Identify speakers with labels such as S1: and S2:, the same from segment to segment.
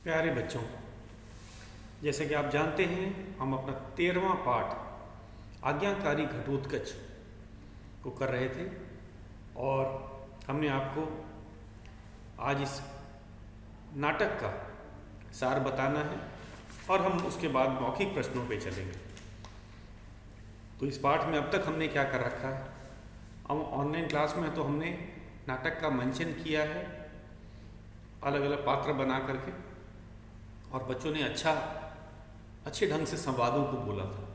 S1: प्यारे बच्चों, जैसे कि आप जानते हैं हम अपना 13वां पाठ आज्ञाकारी घटोत्कच को कर रहे थे और हमने आपको आज इस नाटक का सार बताना है और हम उसके बाद मौखिक प्रश्नों पे चलेंगे। तो इस पाठ में अब तक हमने क्या कर रखा है, हम ऑनलाइन क्लास में तो हमने नाटक का मंचन किया है अलग अलग पात्र बना करके और बच्चों ने अच्छे ढंग से संवादों को बोला था।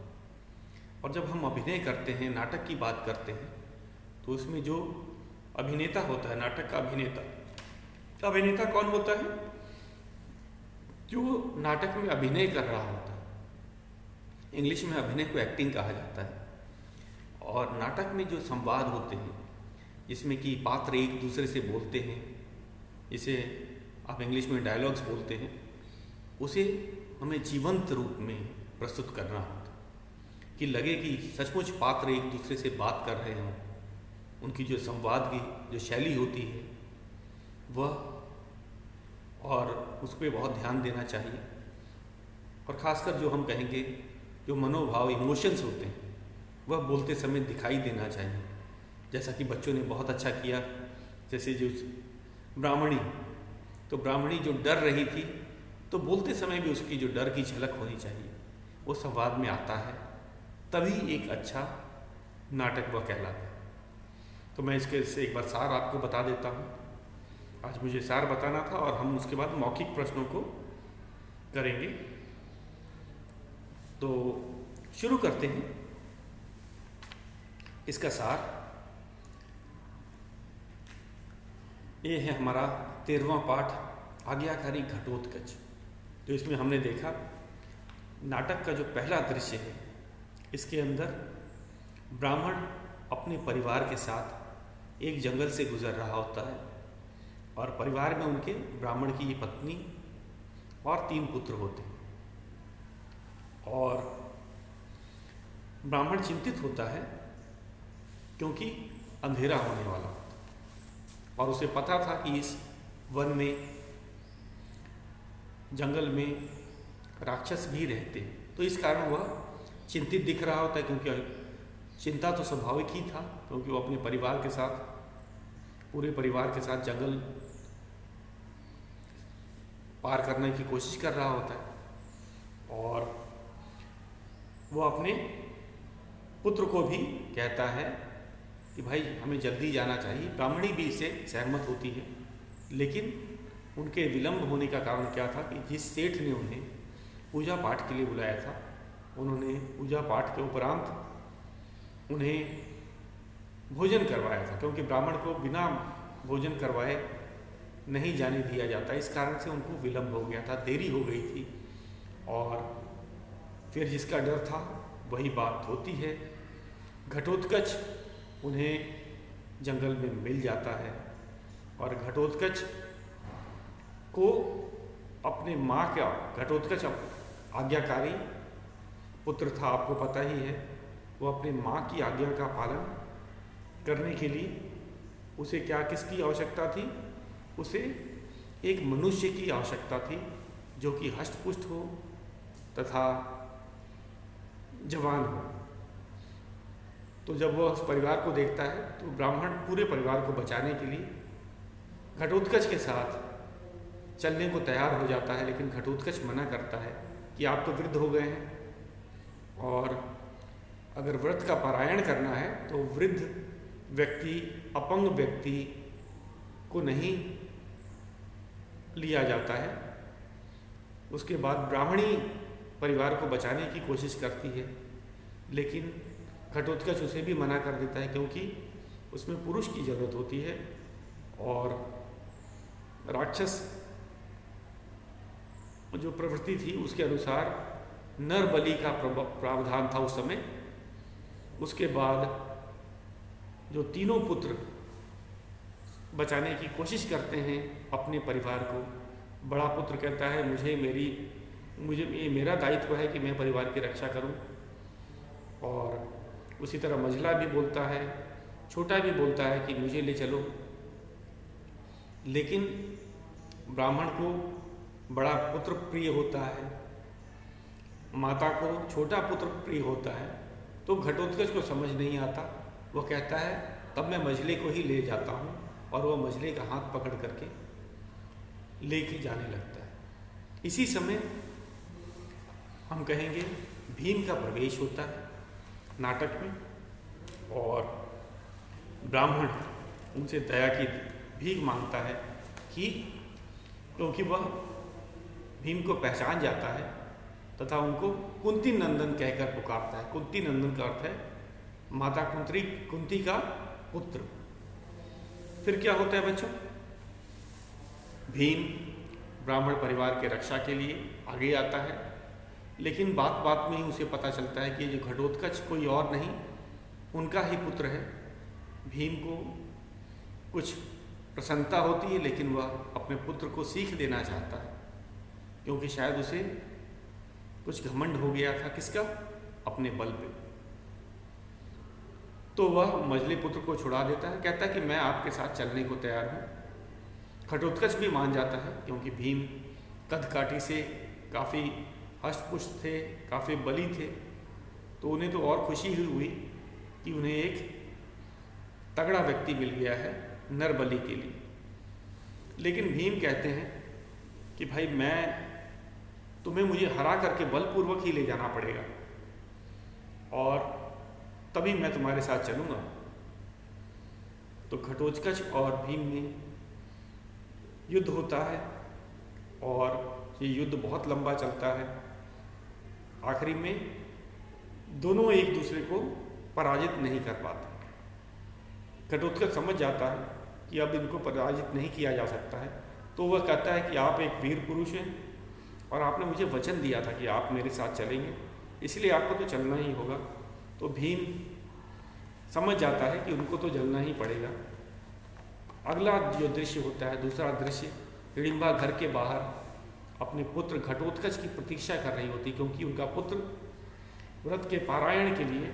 S1: और जब हम अभिनय करते हैं, नाटक की बात करते हैं, तो उसमें जो अभिनेता होता है, नाटक का अभिनेता कौन होता है? जो नाटक में अभिनय कर रहा होता है। इंग्लिश में अभिनय को एक्टिंग कहा जाता है। और नाटक में जो संवाद होते हैं, जिसमें कि पात्र एक दूसरे से बोलते हैं, इसे आप इंग्लिश में डायलॉग्स बोलते हैं, उसे हमें जीवंत रूप में प्रस्तुत करना होता है कि लगे कि सचमुच पात्र एक दूसरे से बात कर रहे हों। उनकी जो संवाद की जो शैली होती है वह, और उस पर बहुत ध्यान देना चाहिए। और ख़ासकर जो हम कहेंगे जो मनोभाव, इमोशंस होते हैं, वह बोलते समय दिखाई देना चाहिए। जैसा कि बच्चों ने बहुत अच्छा किया, जैसे जो ब्राह्मणी जो डर रही थी, तो बोलते समय भी उसकी जो डर की झलक होनी चाहिए वो संवाद में आता है, तभी एक अच्छा नाटक वह कहलाता है। तो मैं इसके से एक बार सार आपको बता देता हूँ। आज मुझे सार बताना था और हम उसके बाद मौखिक प्रश्नों को करेंगे। तो शुरू करते हैं इसका सार। ये है हमारा 13वां पाठ आज्ञाकारी घटोत्कच। तो इसमें हमने देखा नाटक का जो पहला दृश्य है, इसके अंदर ब्राह्मण अपने परिवार के साथ एक जंगल से गुजर रहा होता है और परिवार में उनके ब्राह्मण की पत्नी और 3 पुत्र होते हैं। और ब्राह्मण चिंतित होता है क्योंकि अंधेरा होने वाला होता है और उसे पता था कि इस वन में, जंगल में राक्षस भी रहते हैं। तो इस कारण वह चिंतित दिख रहा होता है, क्योंकि चिंता तो स्वाभाविक ही था, क्योंकि वो अपने परिवार के साथ, पूरे परिवार के साथ जंगल पार करने की कोशिश कर रहा होता है। और वो अपने पुत्र को भी कहता है कि भाई हमें जल्दी जाना चाहिए। ब्राह्मणी भी इससे सहमत होती है, लेकिन उनके विलंब होने का कारण क्या था कि जिस सेठ ने उन्हें पूजा पाठ के लिए बुलाया था, उन्होंने पूजा पाठ के उपरांत उन्हें भोजन करवाया था, क्योंकि ब्राह्मण को बिना भोजन करवाए नहीं जाने दिया जाता। इस कारण से उनको विलंब हो गया था, देरी हो गई थी। और फिर जिसका डर था वही बात होती है। घटोत्कच उन्हें जंगल में मिल जाता है और घटोत्कच को अपने माँ का, घटोत्कच आज्ञाकारी पुत्र था, आपको पता ही है। वो अपने माँ की आज्ञा का पालन करने के लिए उसे किसकी आवश्यकता थी? उसे एक मनुष्य की आवश्यकता थी जो कि हष्ट-पुष्ट हो तथा जवान हो। तो जब वह उस परिवार को देखता है तो ब्राह्मण पूरे परिवार को बचाने के लिए घटोत्कच के साथ चलने को तैयार हो जाता है। लेकिन घटोत्कच मना करता है कि आप तो वृद्ध हो गए हैं और अगर व्रत का पारायण करना है तो वृद्ध व्यक्ति, अपंग व्यक्ति को नहीं लिया जाता है। उसके बाद ब्राह्मणी परिवार को बचाने की कोशिश करती है, लेकिन घटोत्कच उसे भी मना कर देता है, क्योंकि उसमें पुरुष की जरूरत होती है। और राक्षस जो प्रवृत्ति थी उसके अनुसार नर बलि का प्रावधान था उस समय। उसके बाद जो 3 पुत्र बचाने की कोशिश करते हैं अपने परिवार को, बड़ा पुत्र कहता है मुझे ये मेरा दायित्व है कि मैं परिवार की रक्षा करूं। और उसी तरह मझला भी बोलता है, छोटा भी बोलता है कि मुझे ले चलो। लेकिन ब्राह्मण को बड़ा पुत्र प्रिय होता है, माता को छोटा पुत्र प्रिय होता है, तो घटोत्कच को समझ नहीं आता। वो कहता है तब मैं मझले को ही ले जाता हूँ, और वह मझले का हाथ पकड़ करके लेके जाने लगता है। इसी समय हम कहेंगे भीम का प्रवेश होता है नाटक में, और ब्राह्मण उनसे दया की भीख मांगता है कि क्योंकि वह भीम को पहचान जाता है तथा उनको कुंती नंदन कहकर पुकारता है। कुंती नंदन का अर्थ है माता कुंती का पुत्र। फिर क्या होता है बच्चों? भीम ब्राह्मण परिवार के रक्षा के लिए आगे आता है, लेकिन बात बात में ही उसे पता चलता है कि ये जो घटोत्कच कोई और नहीं, उनका ही पुत्र है। भीम को कुछ प्रसन्नता होती है, लेकिन वह अपने पुत्र को सीख देना चाहता है, क्योंकि शायद उसे कुछ घमंड हो गया था। किसका? अपने बल पे। तो वह मझले पुत्र को छुड़ा देता है, कहता है कि मैं आपके साथ चलने को तैयार हूँ। घटोत्कच भी मान जाता है, क्योंकि भीम कद काठी से काफ़ी हष्टपुष्ट थे, काफ़ी बली थे, तो उन्हें तो और खुशी हुई कि उन्हें एक तगड़ा व्यक्ति मिल गया है नरबली के लिए। लेकिन भीम कहते हैं कि भाई तुम्हें मुझे हरा करके बलपूर्वक ही ले जाना पड़ेगा, और तभी मैं तुम्हारे साथ चलूँगा। तो घटोत्कच और भीम में युद्ध होता है, और ये युद्ध बहुत लंबा चलता है। आखिरी में दोनों एक दूसरे को पराजित नहीं कर पाते। घटोत्कच समझ जाता है कि अब इनको पराजित नहीं किया जा सकता है, तो वह कहता है कि आप एक वीर पुरुष हैं और आपने मुझे वचन दिया था कि आप मेरे साथ चलेंगे, इसलिए आपको तो चलना ही होगा। तो भीम समझ जाता है कि उनको तो चलना ही पड़ेगा। अगला जो दृश्य होता है, दूसरा दृश्य, हिडिंबा घर के बाहर अपने पुत्र घटोत्कच की प्रतीक्षा कर रही होती, क्योंकि उनका पुत्र व्रत के पारायण के लिए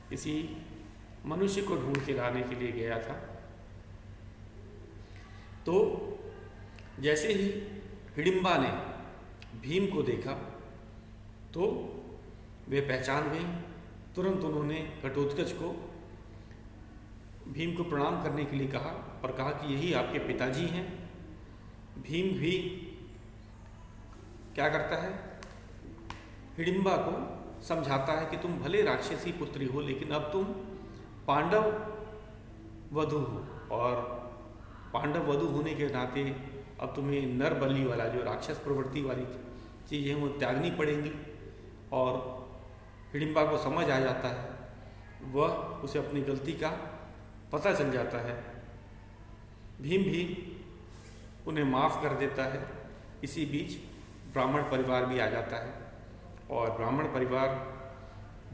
S1: किसी मनुष्य को ढूंढ के लाने के लिए गया था। तो जैसे ही हिडिंबा ने भीम को देखा तो वे पहचान गए। तुरंत उन्होंने घटोत्कच को भीम को प्रणाम करने के लिए कहा और कहा कि यही आपके पिताजी हैं। भीम भी क्या करता है, हिडिंबा को समझाता है कि तुम भले राक्षसी पुत्री हो, लेकिन अब तुम पांडव वधू हो, और पांडव वधू होने के नाते अब तुम्हें नरबली वाला जो राक्षस प्रवृत्ति वाली चीज़ें वो त्यागनी पड़ेंगी। और हिडिंबा को समझ आ जाता है, वह उसे अपनी गलती का पता चल जाता है। भीम भी उन्हें माफ़ कर देता है। इसी बीच ब्राह्मण परिवार भी आ जाता है, और ब्राह्मण परिवार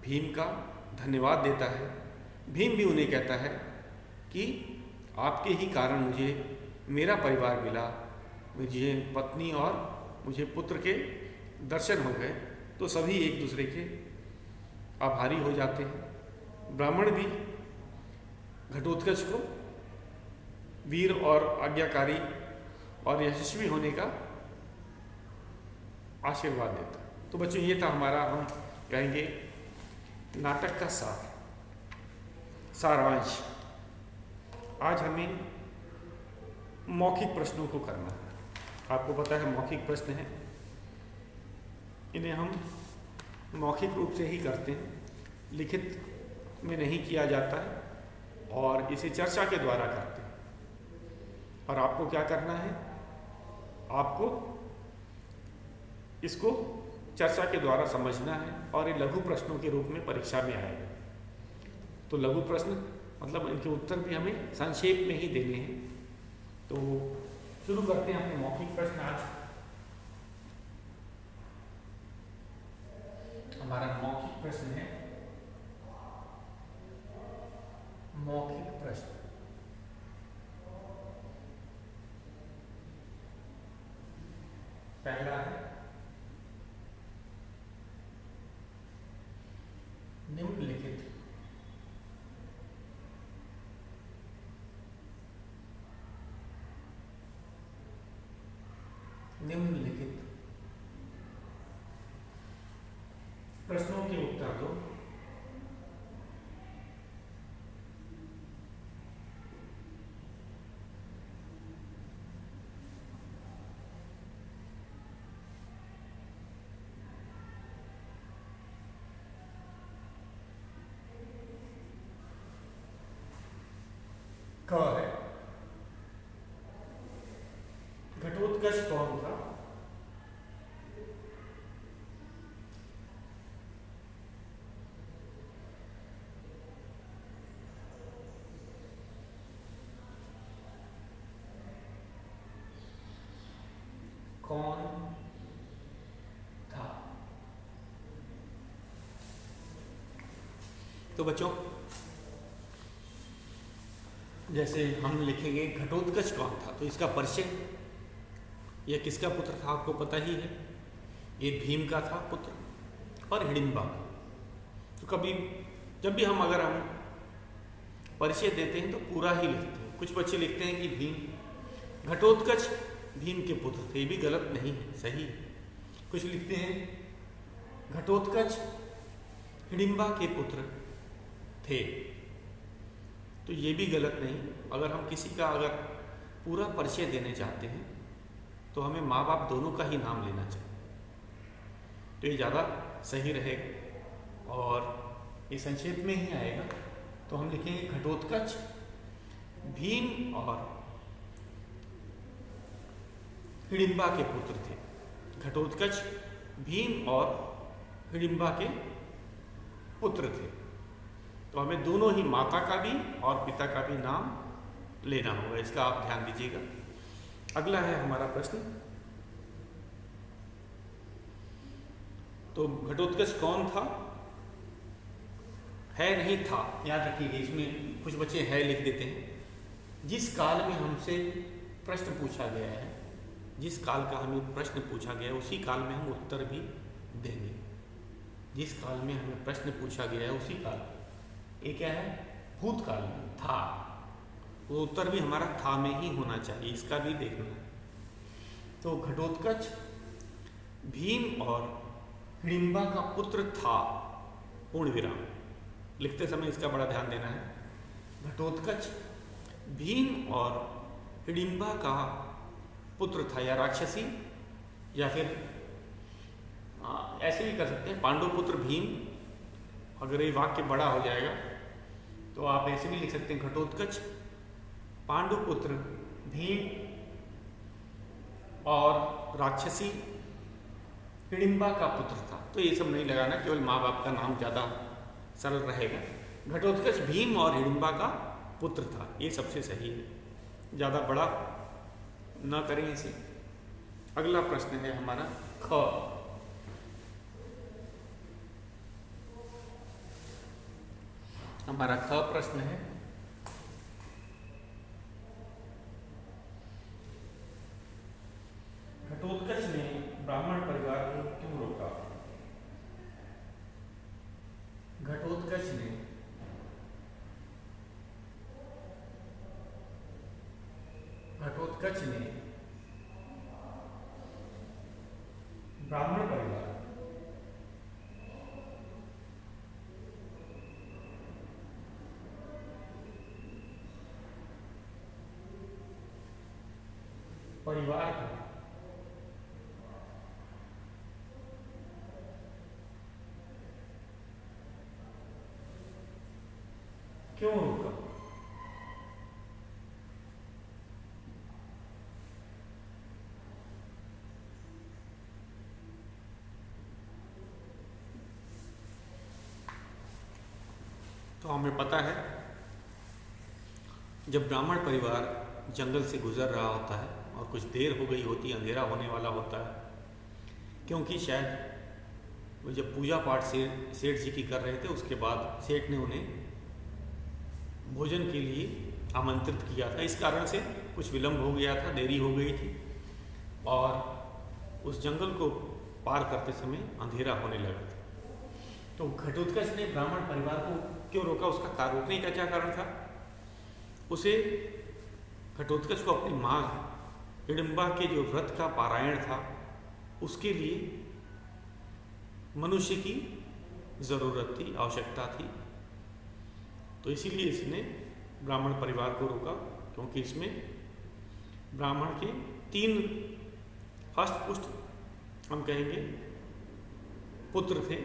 S1: भीम का धन्यवाद देता है। भीम भी उन्हें कहता है कि आपके ही कारण मुझे मेरा परिवार मिला, मुझे पत्नी और मुझे पुत्र के दर्शन हो गए। तो सभी एक दूसरे के आभारी हो जाते हैं। ब्राह्मण भी घटोत्कच को वीर और आज्ञाकारी और यशस्वी होने का आशीर्वाद देता। तो बच्चों, ये था हमारा, हम कहेंगे, नाटक का सारांश। आज हमें मौखिक प्रश्नों को करना है। आपको पता है मौखिक प्रश्न हैं, इन्हें हम मौखिक रूप से ही करते हैं, लिखित में नहीं किया जाता है, और इसे चर्चा के द्वारा करते हैं। और आपको क्या करना है, आपको इसको चर्चा के द्वारा समझना है, और ये लघु प्रश्नों के रूप में परीक्षा में आएगा। तो लघु प्रश्न मतलब इनके उत्तर भी हमें संक्षेप में ही देने हैं। तो शुरू करते हैं अपने मौखिक प्रश्न। आज हमारा मौखिक प्रश्न है, मौखिक प्रश्न। पहला है, निम्नलिखित निम्नलिखित क है। घटोत्कच कौन था? कौन था? तो बच्चों, जैसे हम लिखेंगे घटोत्कच कौन था, तो इसका परिचय, यह किसका पुत्र था आपको पता ही है, ये भीम का था पुत्र और हिडिंबा। तो कभी जब भी अगर हम परिचय देते हैं तो पूरा ही लिखते हैं। कुछ बच्चे लिखते हैं कि भीम घटोत्कच भीम के पुत्र थे, ये भी गलत नहीं है, सही है। कुछ लिखते हैं घटोत्कच हिडिंबा के पुत्र थे, तो ये भी गलत नहीं। अगर हम किसी का पूरा परिचय देने चाहते हैं तो हमें माँ बाप दोनों का ही नाम लेना चाहिए, तो ये ज़्यादा सही रहेगा और ये संक्षेप में ही आएगा। तो हम लिखेंगे घटोत्कच भीम और हिडिंबा के पुत्र थे। घटोत्कच भीम और हिडिंबा के पुत्र थे, तो हमें दोनों ही माता का भी और पिता का भी नाम लेना होगा, इसका आप ध्यान दीजिएगा। अगला है हमारा प्रश्न, तो घटोत्कच कौन था? है नहीं था, याद रखिएगा। इसमें कुछ बच्चे है लिख देते हैं। जिस काल में हमसे प्रश्न पूछा गया है, जिस काल का हमें प्रश्न पूछा गया है उसी काल में हम उत्तर भी देंगे। जिस काल में हमें प्रश्न पूछा गया है उसी काल, ये क्या है, भूतकाल में था, वो उत्तर भी हमारा था में ही होना चाहिए, इसका भी देखना है। तो घटोत्कच भीम और हिडिंबा का पुत्र था, पूर्ण विराम। लिखते समय इसका बड़ा ध्यान देना है। घटोत्कच भीम और हिडिंबा का पुत्र था, या राक्षसी, या फिर ऐसे भी कर सकते हैं पांडुपुत्र भीम। अगर ये वाक्य बड़ा हो जाएगा तो आप ऐसे भी लिख सकते हैं घटोत्कच पांडुपुत्र भीम और राक्षसी हिडिंबा का पुत्र था। तो ये सब नहीं लगाना, केवल माँ बाप का नाम ज़्यादा सरल रहेगा। घटोत्कच भीम और हिडिंबा का पुत्र था, ये सबसे सही है, ज़्यादा बड़ा न करें इसे। अगला प्रश्न है हमारा ख। हमारा ख प्रश्न है, घटोत्कच ने ब्राह्मण परिवार को क्यों रोका? घटोत्कच ने ब्राह्मण परिवार को क्यों रोका? तो हमें पता है, जब ब्राह्मण परिवार जंगल से गुजर रहा होता है और कुछ देर हो गई होती है, अंधेरा होने वाला होता है, क्योंकि शायद वो जब पूजा पाठ सेठ जी की कर रहे थे, उसके बाद सेठ ने उन्हें भोजन के लिए आमंत्रित किया था। इस कारण से कुछ विलंब हो गया था, देरी हो गई थी और उस जंगल को पार करते समय अंधेरा होने लगा था। तो घटोत्कच ने ब्राह्मण परिवार को क्यों रोका? उसका रोकने का क्या कारण था? उसे, घटोत्कच को अपनी माँ हिडिंबा के जो व्रत का पारायण था उसके लिए मनुष्य की ज़रूरत थी, आवश्यकता थी। तो इसीलिए इसने ब्राह्मण परिवार को रोका, क्योंकि इसमें ब्राह्मण के 3 हष्ट-पुष्ट हम कहेंगे पुत्र थे,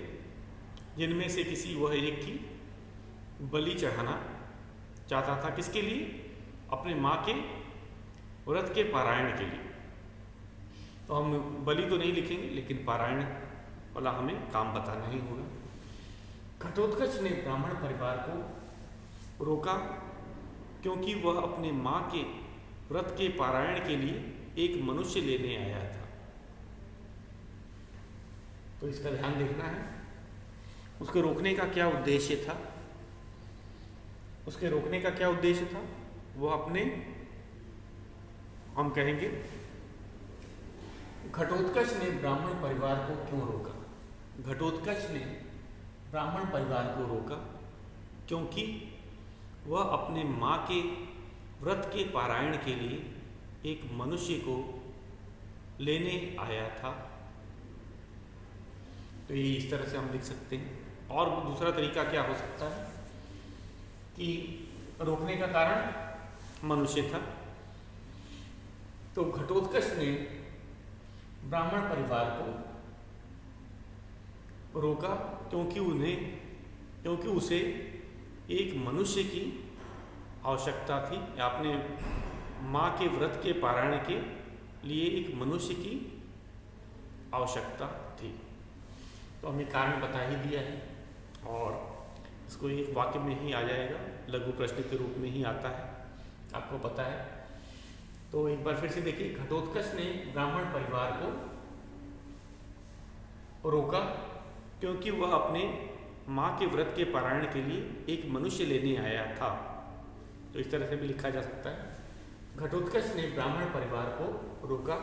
S1: जिनमें से किसी वह एक की बलि चढ़ाना चाहता था। किसके लिए? अपने माँ के व्रत के पारायण के लिए। तो हम बलि तो नहीं लिखेंगे, लेकिन पारायण वाला हमें काम बताना ही होगा। घटोत्कच ने ब्राह्मण परिवार को रोका क्योंकि वह अपने माँ के व्रत के पारायण के लिए एक मनुष्य लेने आया था। तो इसका ध्यान देखना है, उसके रोकने का क्या उद्देश्य था। उसके रोकने का क्या उद्देश्य था, वो अपने, हम कहेंगे, घटोत्कच ने ब्राह्मण परिवार को क्यों रोका। घटोत्कच ने ब्राह्मण परिवार को रोका क्योंकि वह अपने माँ के व्रत के पारायण के लिए एक मनुष्य को लेने आया था। तो ये इस तरह से हम लिख सकते हैं। और दूसरा तरीका क्या हो सकता है कि रोकने का कारण मनुष्य था। तो घटोत्कच ने ब्राह्मण परिवार को रोका क्योंकि उसे एक मनुष्य की आवश्यकता थी, या अपने माँ के व्रत के पारायण के लिए एक मनुष्य की आवश्यकता थी। तो हमें कारण बता ही दिया है और इसको एक वाक्य में ही आ जाएगा, लघु प्रश्न के रूप में ही आता है, आपको पता है। तो एक बार फिर से देखिए, घटोत्कच ने ब्राह्मण परिवार को रोका क्योंकि वह अपने माँ के व्रत के पारायण के लिए एक मनुष्य लेने आया था। तो इस तरह से भी लिखा जा सकता है, घटोत्कच ने ब्राह्मण परिवार को रोका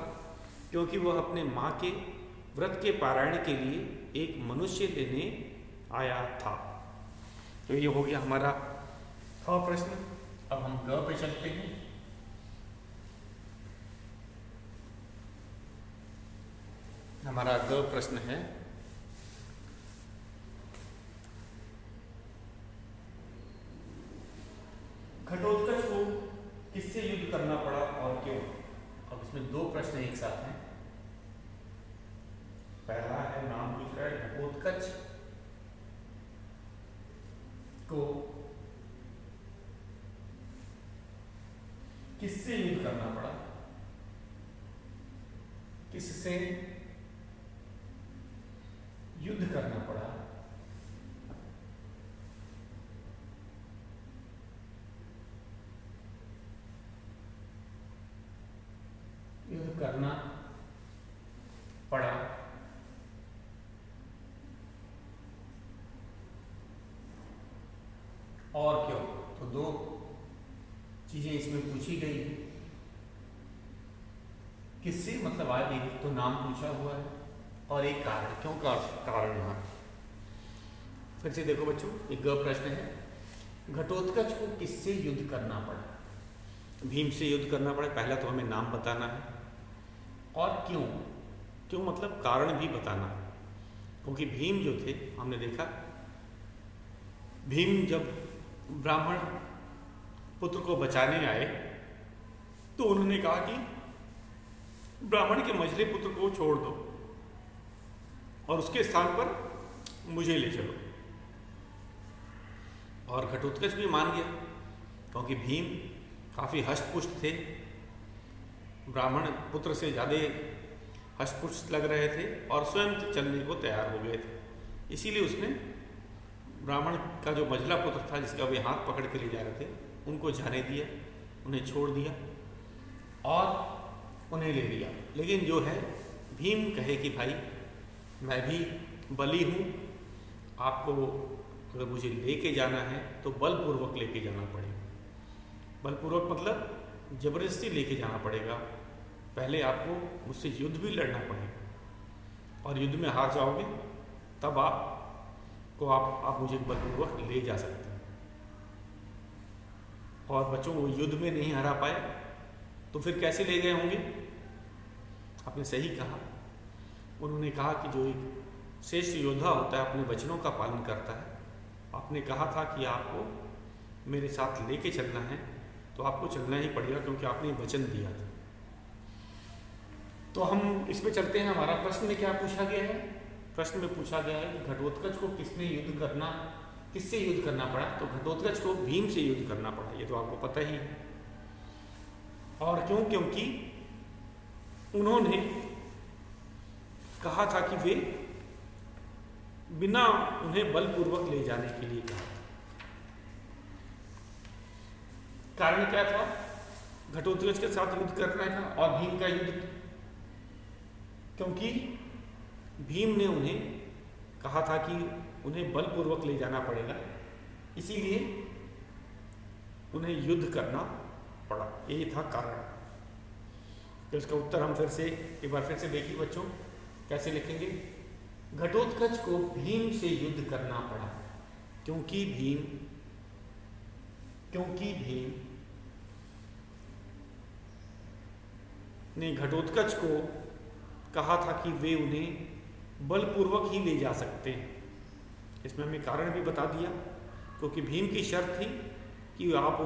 S1: क्योंकि वह अपने माँ के व्रत के पारायण के लिए एक मनुष्य लेने आया था। तो ये हो गया हमारा ख प्रश्न। अब हम ग पे चलते हैं। हमारा ग प्रश्न है, घटोत्कच को किससे युद्ध करना पड़ा और क्यों। अब इसमें दो प्रश्न एक साथ हैं। पहला है, नाम पूछ रहा है घटोत्कच को किससे युद्ध करना पड़ा, किससे युद्ध करना पड़ा। युद्ध करना पड़ा और क्यों। तो दो चीजें इसमें पूछी गई है। किससे मतलब आज एक तो नाम पूछा हुआ है और एक कारण, क्यों का कारण यहाँ। फिर से देखो बच्चों, एक ग प्रश्न है, घटोत्कच को किससे युद्ध करना पड़ा। भीम से युद्ध करना पड़ा। पहला तो हमें नाम बताना है और क्यों। क्यों मतलब कारण भी बताना है, क्योंकि भीम जो थे, हमने देखा भीम जब ब्राह्मण पुत्र को बचाने आए तो उन्होंने कहा कि ब्राह्मण के मझले पुत्र को छोड़ दो और उसके स्थान पर मुझे ले चलो। और घटोत्कच भी मान गया क्योंकि भीम काफ़ी हष्टपुष्ट थे, ब्राह्मण पुत्र से ज़्यादा हष्टपुष्ट लग रहे थे और स्वयं चलने को तैयार हो गए थे। इसीलिए उसने ब्राह्मण का जो मझला पुत्र था, जिसका वे हाथ पकड़ के ले जा रहे थे, उनको जाने दिया, उन्हें छोड़ दिया और उन्हें ले लिया। लेकिन जो है भीम कहे कि भाई मैं भी बली हूँ, आपको अगर मुझे लेके जाना है तो बलपूर्वक लेके जाना पड़ेगा। बलपूर्वक मतलब जबरदस्ती लेके जाना पड़ेगा। पहले आपको मुझसे युद्ध भी लड़ना पड़ेगा और युद्ध में हार जाओगे तब आप मुझे बलपूर्वक ले जा सकते हैं। और बच्चों को युद्ध में नहीं हरा पाए तो फिर कैसे ले गए होंगे। आपने सही कहा, उन्होंने कहा कि जो एक श्रेष्ठ योद्धा होता है अपने वचनों का पालन करता है। आपने कहा था कि आपको मेरे साथ लेके चलना है तो आपको चलना ही पड़ेगा क्योंकि आपने वचन दिया था। तो हम इसमें चलते हैं। हमारा प्रश्न में क्या पूछा गया है। प्रश्न में पूछा गया है कि घटोत्कच को किससे युद्ध करना पड़ा। तो घटोत्कच को भीम से युद्ध करना पड़ा, ये तो आपको पता ही है। और क्यों? क्योंकि उन्होंने कहा था कि वे बिना उन्हें बलपूर्वक ले जाने के लिए कहा था। कारण क्या था? घटोत्कच के साथ युद्ध करना था और भीम का युद्ध, क्योंकि भीम ने उन्हें कहा था कि उन्हें बलपूर्वक ले जाना पड़ेगा, इसीलिए उन्हें युद्ध करना पड़ा। यही था कारण। तो इसका उत्तर हम फिर से एक बार फिर से देखिए बच्चों, कैसे लिखेंगे? घटोत्कच को भीम से युद्ध करना पड़ा क्योंकि भीम ने घटोत्कच को कहा था कि वे उन्हें बलपूर्वक ही ले जा सकते हैं। इसमें हमने कारण भी बता दिया, क्योंकि भीम की शर्त थी कि आप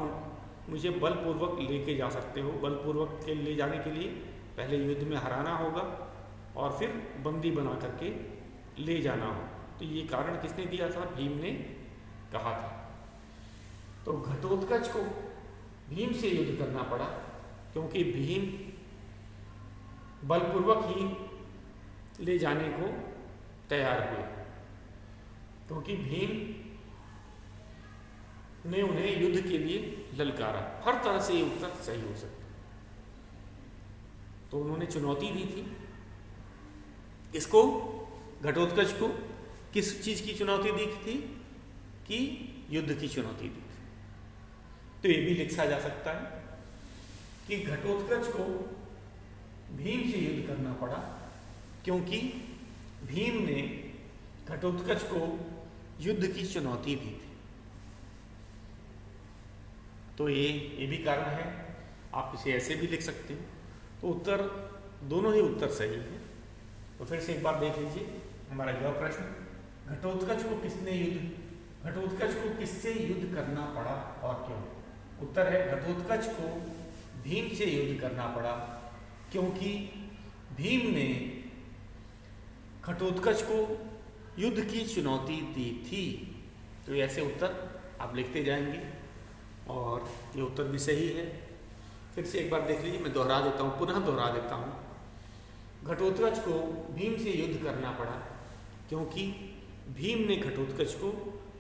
S1: मुझे बलपूर्वक लेके जा सकते हो। बलपूर्वक के ले जाने के लिए पहले युद्ध में हराना होगा और फिर बंदी बना करके ले जाना हो। तो ये कारण किसने दिया था? भीम ने कहा था। तो घटोत्कच को भीम से युद्ध करना पड़ा क्योंकि भीम बलपूर्वक ही ले जाने को तैयार हुए, क्योंकि भीम ने उन्हें युद्ध के लिए ललकारा। हर तरह से ये उत्तर सही हो सकता। तो उन्होंने चुनौती दी थी इसको, घटोत्कच को किस चीज की चुनौती दी थी? कि युद्ध की चुनौती दी थी। तो ये भी लिखा जा सकता है कि घटोत्कच को भीम से युद्ध करना पड़ा क्योंकि भीम ने घटोत्कच को युद्ध की चुनौती दी थी। तो ये भी कारण है। आप इसे ऐसे भी लिख सकते हैं। तो उत्तर, दोनों ही उत्तर सही है। तो फिर से एक बार देख लीजिए हमारा यह प्रश्न, घटोत्कच को किससे युद्ध करना पड़ा और क्यों? उत्तर है घटोत्कच को भीम से युद्ध करना पड़ा क्योंकि भीम ने घटोत्कच को युद्ध की चुनौती दी थी। तो ऐसे उत्तर आप लिखते जाएंगे और ये उत्तर भी सही है। फिर से एक बार देख लीजिए, मैं दोहरा देता हूँ, पुनः दोहरा देता हूँ। घटोत्कच को भीम से युद्ध करना पड़ा क्योंकि भीम ने घटोत्कच को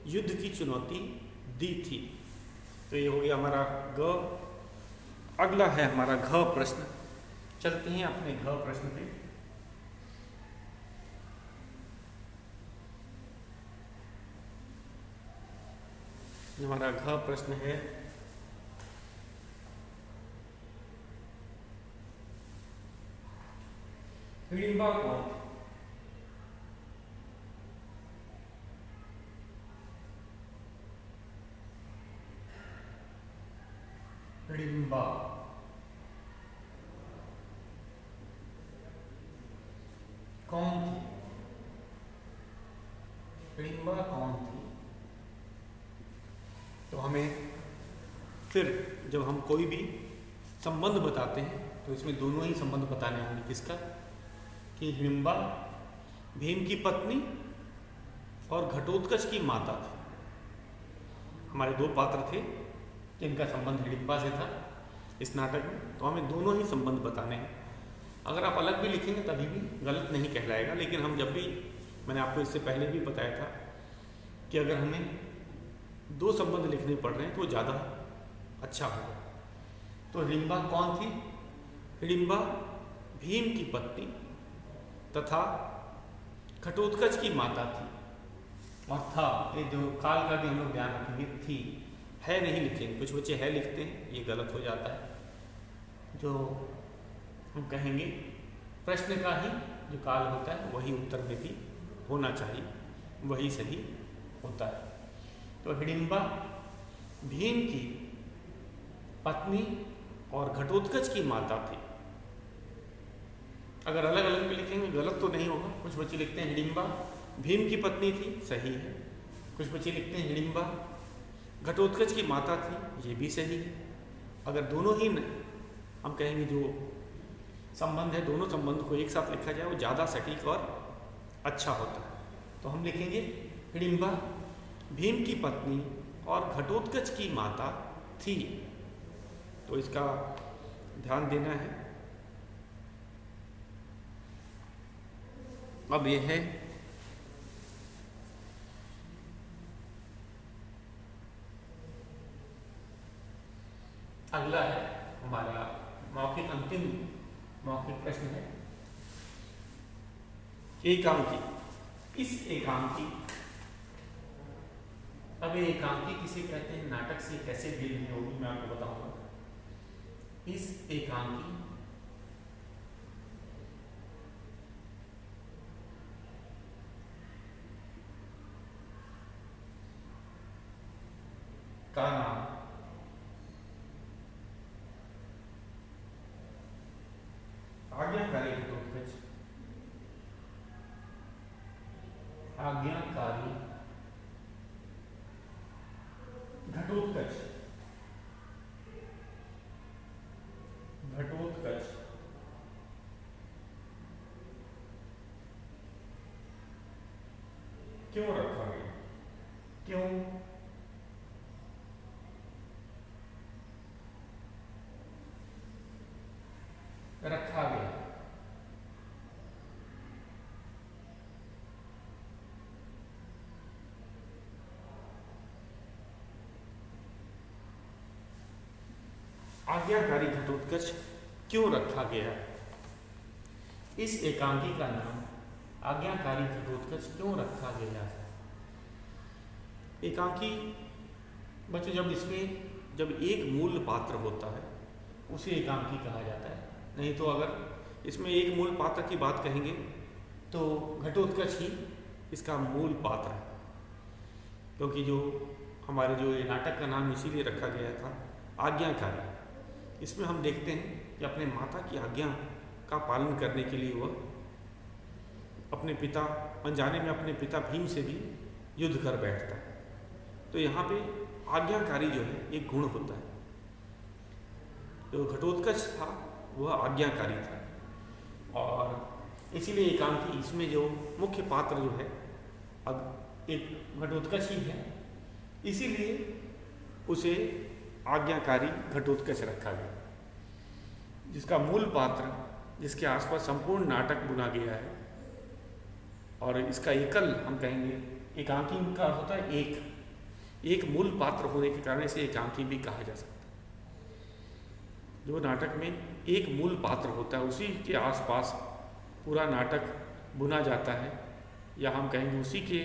S1: युद्ध की चुनौती दी थी। तो ये हो गया हमारा ग। अगला है हमारा घ प्रश्न। चलते हैं अपने घ प्रश्न पे। हमारा घ प्रश्न है, हिडिंबा कौन थे? हिडिंबा कौन थी? हिडिंबा कौन थी? तो हमें फिर जब हम कोई भी संबंध बताते हैं तो इसमें दोनों ही संबंध बताने होंगे। किसका? कि हिडिंबा भीम की पत्नी और घटोत्कच की माता थी। हमारे दो पात्र थे जिनका संबंध हिडिंबा से था इस नाटक में। तो हमें दोनों ही संबंध बताने हैं। अगर आप अलग भी लिखेंगे तभी भी गलत नहीं कहलाएगा, लेकिन हम जब भी, मैंने आपको इससे पहले भी बताया था कि अगर हमें दो संबंध लिखने पड़ रहे हैं तो ज़्यादा अच्छा होगा। तो हिडिंबा कौन थी? हिडिंबा भीम की पत्नी तथा घटोत्कच की माता थी। और था, ये जो काल का भी हम लोग ध्यान रखेंगे, थी, है नहीं लिखेंगे। कुछ बच्चे है लिखते हैं, ये गलत हो जाता है। जो हम कहेंगे प्रश्न का ही जो काल होता है वही उत्तर में भी होना चाहिए, वही सही होता है। तो हिडिंबा भीम की पत्नी और घटोत्कच की माता थी। अगर अलग अलग भी लिखेंगे गलत तो नहीं होगा। कुछ बच्चे लिखते हैं हिडिंबा भीम की पत्नी थी, सही है। कुछ बच्चे लिखते हैं हिडिंबा घटोत्कच की माता थी, ये भी सही है। अगर दोनों ही हम कहेंगे जो संबंध है, दोनों संबंध को एक साथ लिखा जाए वो ज़्यादा सटीक और अच्छा होता है। तो हम लिखेंगे हिडिंबा भीम की पत्नी और घटोत्कच की माता थी। तो इसका ध्यान देना है। अब यह है अगला है हमारा मौखिक, अंतिम मौखिक प्रश्न है एकांकी। इस एकांकी, अब ये एकांकी किसे कहते हैं, नाटक से कैसे भिन्न होगी मैं आपको बताऊंगा। इस एकांकी का नाम आज्ञाकारी घटोत्कच, आज्ञाकारी घटोत्कच, घटोत्कच क्यों रखा गया, क्यों रखा गया। आज्ञाकारी घटोत्कच क्यों रखा गया। इस एकांकी का नाम आज्ञाकारी घटोत्कच क्यों रखा गया। एकांकी बच्चों, जब एक मूल पात्र होता है उसे एकांकी कहा जाता है। नहीं तो अगर इसमें एक मूल पात्र की बात कहेंगे तो घटोत्कच ही इसका मूल पात्र है, क्योंकि जो हमारे जो ये नाटक का नाम इसीलिए रखा गया था आज्ञाकारी। इसमें हम देखते हैं कि अपने माता की आज्ञा का पालन करने के लिए वह अपने पिता, अनजाने में अपने पिता भीम से भी युद्ध कर बैठता है। तो यहाँ पे आज्ञाकारी जो है एक गुण होता है। जो घटोत्कच था वह आज्ञाकारी था, और इसीलिए एकांकी इसमें जो मुख्य पात्र जो है अब एक घटोत्कच ही है, इसीलिए उसे आज्ञाकारी घटोत्कच रखा गया, जिसका मूल पात्र, जिसके आसपास संपूर्ण नाटक बुना गया है। और इसका एकल हम कहेंगे, एकांकी का अर्थ होता है एक मूल पात्र होने के कारण इसे एकांकी भी कहा जा सकता है। जो नाटक में एक मूल पात्र होता है उसी के आसपास पूरा नाटक बुना जाता है, या हम कहेंगे उसी के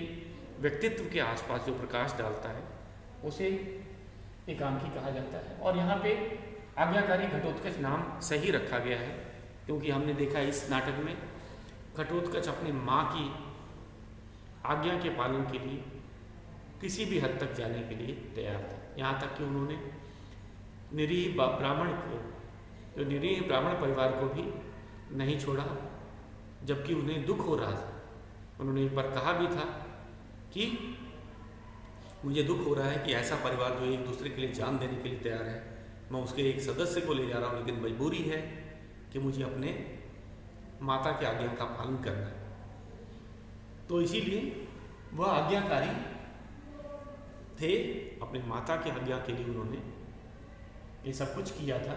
S1: व्यक्तित्व के आसपास जो प्रकाश डालता है उसे एकांकी कहा जाता है। और यहाँ पे आज्ञाकारी घटोत्कच नाम सही रखा गया है, क्योंकि हमने देखा इस नाटक में घटोत्कच अपनी माँ की आज्ञा के पालन के लिए किसी भी हद तक जाने के लिए तैयार था। यहाँ तक कि उन्होंने निरीह ब्राह्मण को, जो निरीह ब्राह्मण परिवार को भी नहीं छोड़ा, जबकि उन्हें दुख हो रहा था। उन्होंने एक बार कहा भी था कि मुझे दुख हो रहा है कि ऐसा परिवार जो एक दूसरे के लिए जान देने के लिए तैयार है, मैं उसके एक सदस्य को ले जा रहा हूँ, लेकिन मजबूरी है कि मुझे अपने माता की आज्ञा का पालन करना है। तो इसीलिए वह आज्ञाकारी थे, अपने माता की आज्ञा के लिए उन्होंने ये सब कुछ किया था।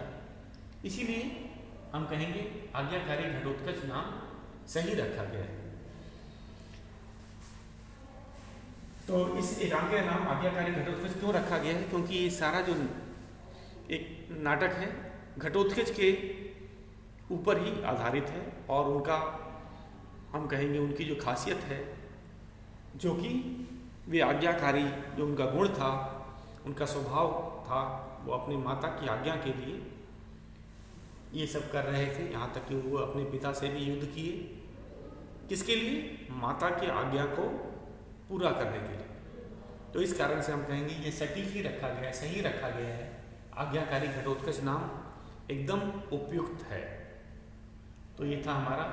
S1: इसीलिए हम कहेंगे आज्ञाकारी घटोत्कच नाम सही रखा गया है। तो इस एकांकी का नाम आज्ञाकारी घटोत्कच क्यों रखा गया है, क्योंकि ये सारा जो एक नाटक है घटोत्कच के ऊपर ही आधारित है, और उनका हम कहेंगे उनकी जो खासियत है, जो कि वे आज्ञाकारी, जो उनका गुण था, उनका स्वभाव था, वो अपनी माता की आज्ञा के लिए ये सब कर रहे थे। यहाँ तक कि वो अपने पिता से भी युद्ध किए, किसके लिए, माता की आज्ञा को पूरा करने के लिए। तो इस कारण से हम कहेंगे ये सटीक ही रखा गया है, सही रखा गया है। आज्ञाकारी घटोत्कच नाम एकदम उपयुक्त है। तो ये था हमारा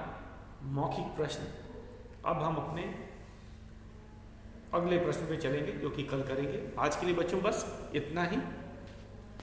S1: मौखिक प्रश्न। अब हम अपने अगले प्रश्न पे चलेंगे, जो कि कल करेंगे। आज के लिए बच्चों बस इतना ही।